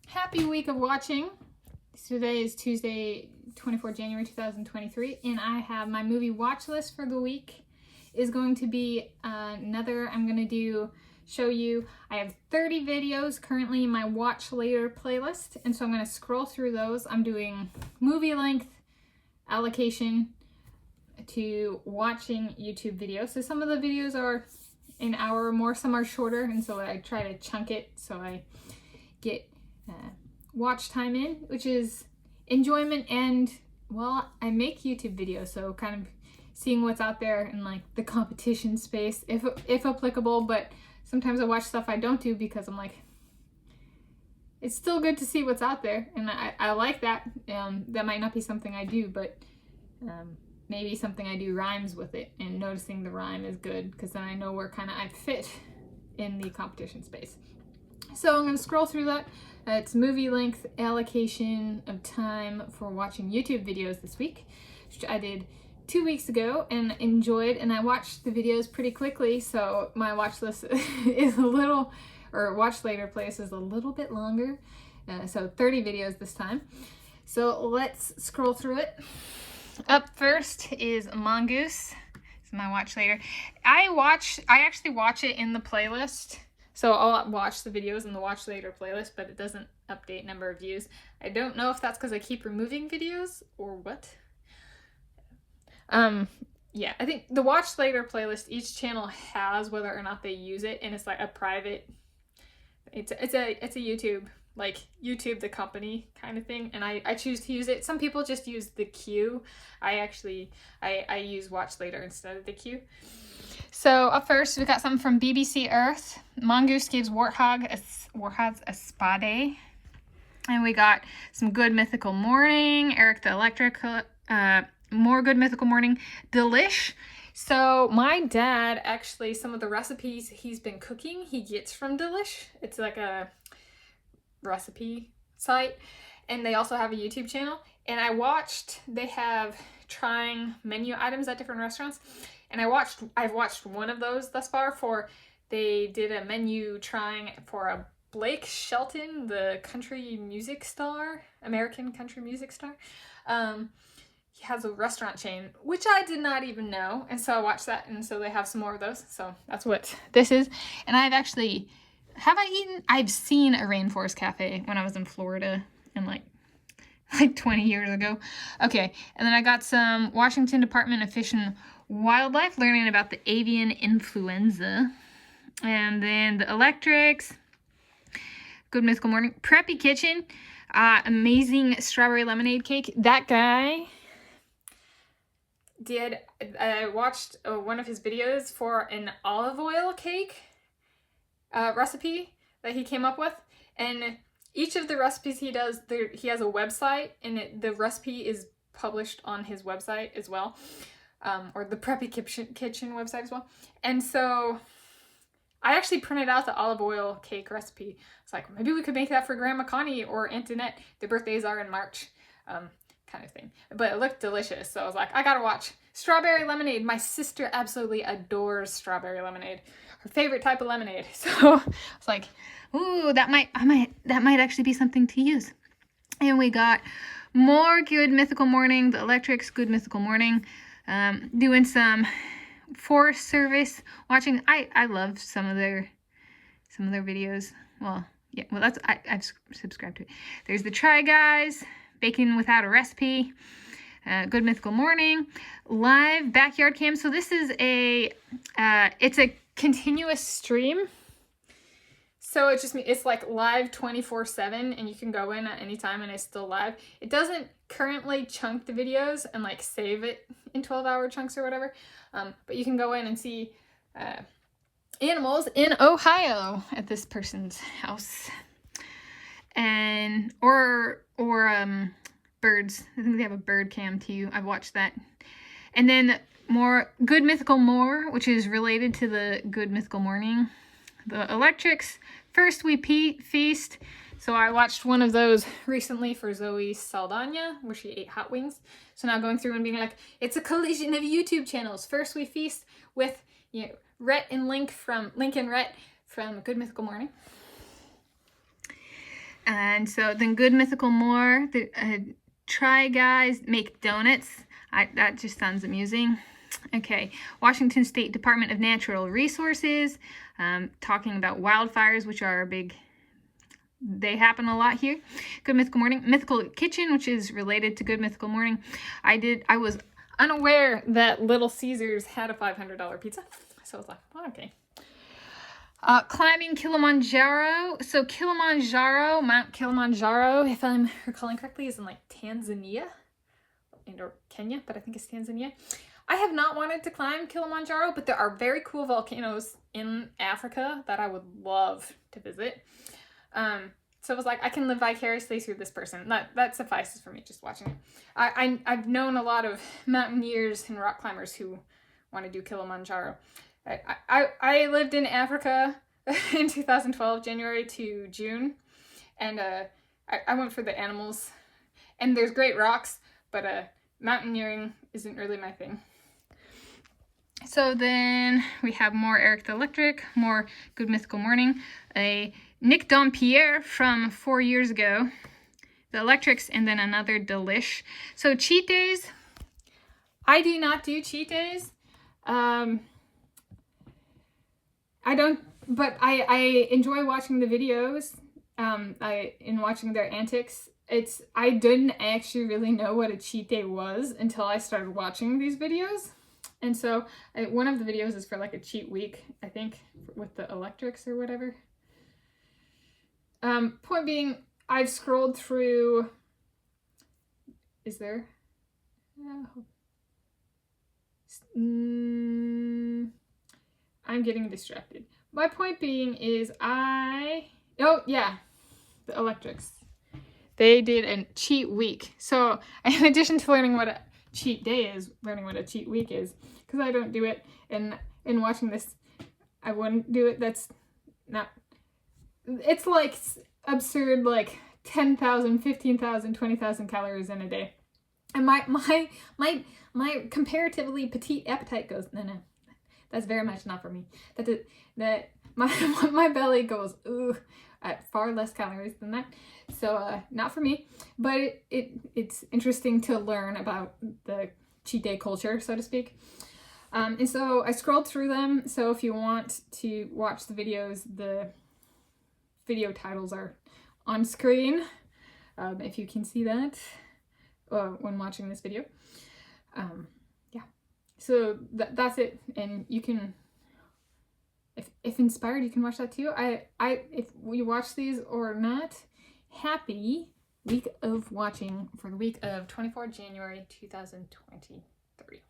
Happy week of watching. Today is Tuesday, 24 January 2023, and I have my movie watch list for the week is going to be I'm going to show you, I have 30 videos currently in my watch later playlist, and so I'm going to scroll through those. I'm doing movie length allocation to watching YouTube videos. So some of the videos are an hour or more, some are shorter, and so I try to chunk it so I get watch time in, which is enjoyment, and well, I make YouTube videos, so kind of seeing what's out there in like the competition space, if applicable. But sometimes I watch stuff I don't do because I'm like, it's still good to see what's out there, and I like that. That might not be something I do, but maybe something I do rhymes with it, and noticing the rhyme is good because then I know where kind of I fit in the competition space. So I'm going to scroll through that. It's movie length allocation of time for watching YouTube videos this week, which I did 2 weeks ago and enjoyed, and I watched the videos pretty quickly, so my watch list is watch later place is a little bit longer, so 30 videos this time. So let's scroll through it. Up first is Mongoose. It's my watch later. I actually watch it in the playlist. So I'll watch the videos in the watch later playlist, but it doesn't update number of views. I don't know if that's because I keep removing videos or what. Yeah, I think the watch later playlist, each channel has whether or not they use it, and it's like a private, it's a YouTube, like YouTube the company kind of thing, and I choose to use it. Some people just use the queue. I use watch later instead of the queue. So up first, we got something from BBC Earth. Mongoose gives warthogs a spa day. And we got some Good Mythical Morning. Eric the Electric, more Good Mythical Morning. Delish. So my dad, actually, some of the recipes he's been cooking, he gets from Delish. It's like a recipe site. And they also have a YouTube channel. And they have trying menu items at different restaurants. And I've watched one of those thus far. They did a menu trying for a Blake Shelton, the American country music star. He has a restaurant chain, which I did not even know. And so I watched that, and so they have some more of those. So that's what this is. And I've seen a Rainforest Cafe when I was in Florida in like 20 years ago. Okay, and then I got some Washington Department of Fish and Wildlife, learning about the avian influenza. And then the Electrics, Good Mythical Morning, Preppy Kitchen, amazing strawberry lemonade cake. That guy I watched one of his videos for an olive oil cake recipe that he came up with, and each of the recipes he does, he has a website, and the recipe is published on his website as well, or the Preppy Kitchen website as well. And so I actually printed out the olive oil cake recipe. It's like, maybe we could make that for Grandma Connie or Antoinette. Their birthdays are in March, kind of thing. But it looked delicious, so I was like, I gotta watch. Strawberry lemonade. My sister absolutely adores strawberry lemonade. Her favorite type of lemonade. So I was like, ooh, that might actually be something to use. And we got more Good Mythical Morning, the Electrics, Good Mythical Morning, doing some Forest Service watching. I love some of their videos. Well, yeah, well, I've subscribed to it. There's the Try Guys, Baking Without a Recipe, Good Mythical Morning, live backyard cam. So this is it's a continuous stream. So it's like live 24/7, and you can go in at any time and it's still live. It doesn't currently chunk the videos and like save it in 12-hour chunks or whatever. But you can go in and see animals in Ohio at this person's house, and or birds. I think they have a bird cam too. I've watched that. And then more Good Mythical More, which is related to the Good Mythical Morning. The Electrics, First We Feast. So I watched one of those recently for Zoe Saldana, where she ate hot wings. So now going through and being like, it's a collision of YouTube channels. First We Feast with Rhett and Link and Rhett from Good Mythical Morning. And so then Good Mythical More, the Try Guys Make Donuts. That just sounds amusing. Okay, Washington State Department of Natural Resources, talking about wildfires, which are a big, they happen a lot here. Good Mythical Morning. Mythical Kitchen, which is related to Good Mythical Morning. I was unaware that Little Caesars had a $500 pizza, so I was like, oh, okay. Climbing Kilimanjaro. So Kilimanjaro, Mount Kilimanjaro, if I'm recalling correctly, is in like Tanzania or Kenya, but I think it's Tanzania. I have not wanted to climb Kilimanjaro, but there are very cool volcanoes in Africa that I would love to visit. So it was like, I can live vicariously through this person. That suffices for me, just watching it. I've known a lot of mountaineers and rock climbers who want to do Kilimanjaro. I lived in Africa in 2012, January to June, and I went for the animals. And there's great rocks, but mountaineering isn't really my thing. So then we have more Eric the Electric, more Good Mythical Morning, a Nick Dompierre from 4 years ago, the Electrics, and then another Delish. So cheat days, I do not do cheat days. I don't, but I enjoy watching the videos, in watching their antics. I didn't actually really know what a cheat day was until I started watching these videos. And so one of the videos is for like a cheat week, I think, with the Electrics or whatever. Point being, I've scrolled through, is there? I'm getting distracted. My point being is oh yeah, the Electrics. They did a cheat week. So in addition to learning what a cheat day is, learning what a cheat week is, because I don't do it, and in watching this, I wouldn't do it. That's not, it's like absurd, like 10,000, 15,000, 20,000 calories in a day. And my comparatively petite appetite goes, no, that's very much not for me. My belly goes, ooh, at far less calories than that. So not for me, but it's interesting to learn about the cheat day culture, so to speak. And so I scrolled through them. So if you want to watch the videos, the video titles are on screen, if you can see that when watching this video. Yeah, so that's it. And you can, if inspired, you can watch that too. If we watch these or not, happy week of watching for the week of 24 January 2023.